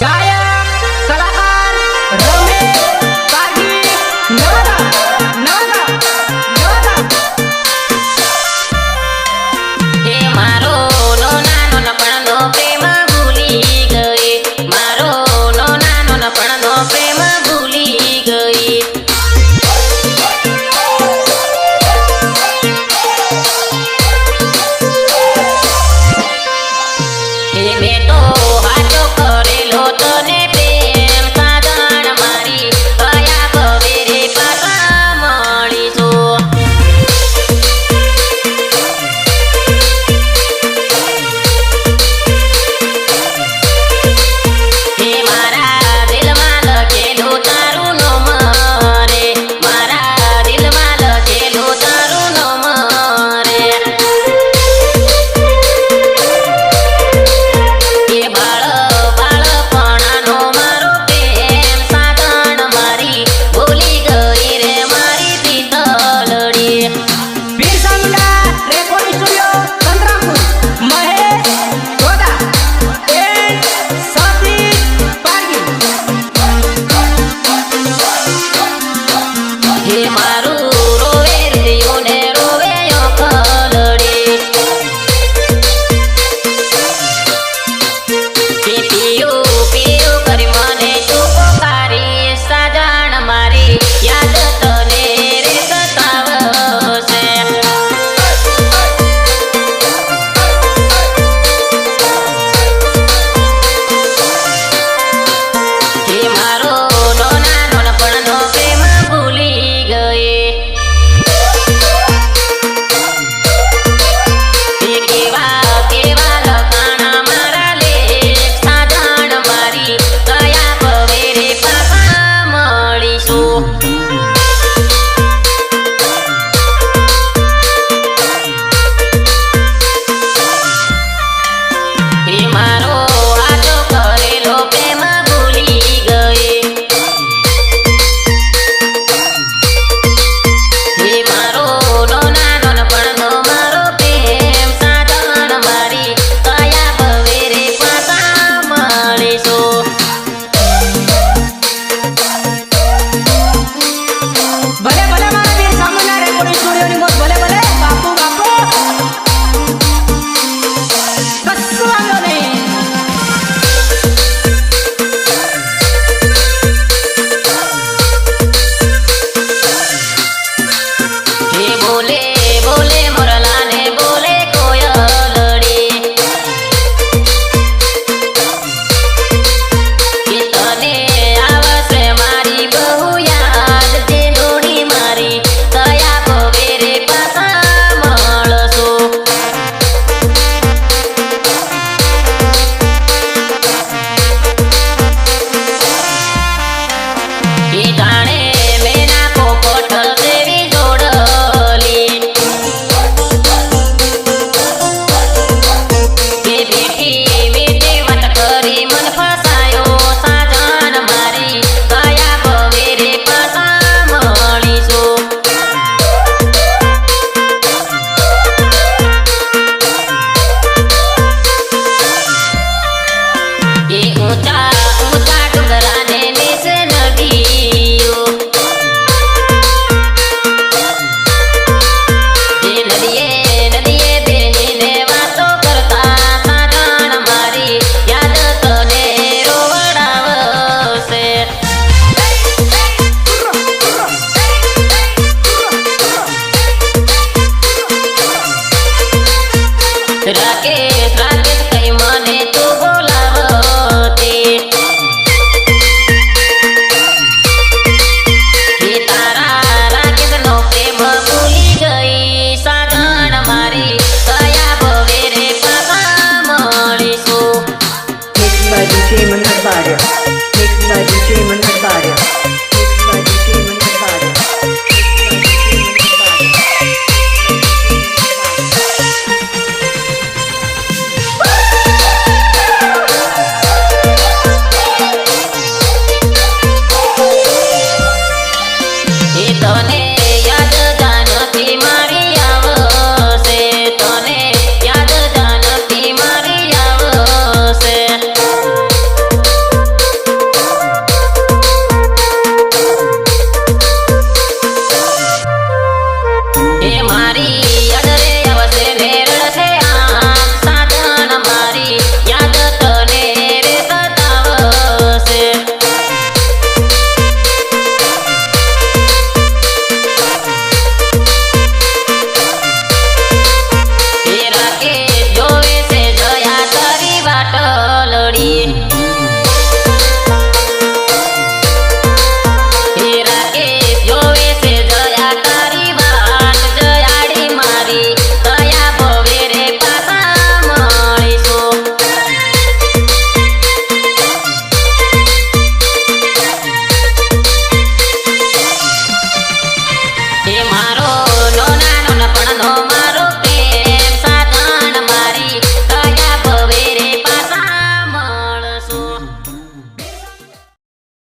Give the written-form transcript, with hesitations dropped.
ગાયક કલાકાર રમેશ પાગી નવરા નવરા નવરા હે મારો નાનો નપણનો પ્રેમ ભૂલી ગઈ મારો નાનો નપણનો પ્રેમ ભૂલી ગઈ હે મેં તો હાચો કરેલો તને પ્રેમ સાજણ મારી કયા ભવેરે પાછા મળીશું હે મારા દિલમાં લખેલું તારું નામ રે મારા દિલમાં લખેલું તારું નામ રે એ બાળપણાનો મારો પ્રેમ સાજણ મારી ભૂલી ગઈ રે મારી પિતલડી Birsa Munda recording studio Chandrapur Mahesh Goda and Satish Pagi હે મારું રોવે રહ્યું ને રોવે ખલડી કે પિયું પિયું કરી મને તું પોકારી સાજણ મારી યાદ તને રે સતાવશે હે મારો નાનો નપણનો પ્રેમ ભૂલી ગઈ હે કેવા કેવા લખાણા મારા લેખ સાજણ મારી કયા ભવેરે પાછા મળીશું હે મારો હાચો કરેલો પ્રેમ ભૂલી ગઈ હે મારો નાનો નપણનો મારો પ્રેમ સાજણ મારી કયા ભવેરે પાછા મળીશું ભલે ભલે મારા બિરસા મુંડા રેકોર્ડિંગ સ્ટુડિયોની મોજ ભલે ભલે બાપુ બાપુ કશું વાંધો નહીં હે બોલે બોલે મોરલાને બોલે કોયલડી કે તને આવશે મારી બહુ યાદ જે જોડી મારી કયા ભવેરે પાછા મળશું એ જાણે મેના પોપટ જેવી જોડલી કે મીઠી મીઠી વાત કરી મન ફસાયો સાજણ મારી કયા ભવેરે પાછા મળીશું એ ઊંચા ઊંચા ડુંગરાને નીચે નદીઓ એ નદીએ નદીએ બેહીને વાતો કરતા સાજણ મારી યાદ તને રોવડાવશે રાકેશ રાકેશ કઈ મને તું બોલાવતી હે તારા રાકેશનો પ્રેમ ભૂલી ગઈ સાજણ મારી કયા ભવેરે પાછા મળીશું Mixed by DJ Manad Barya.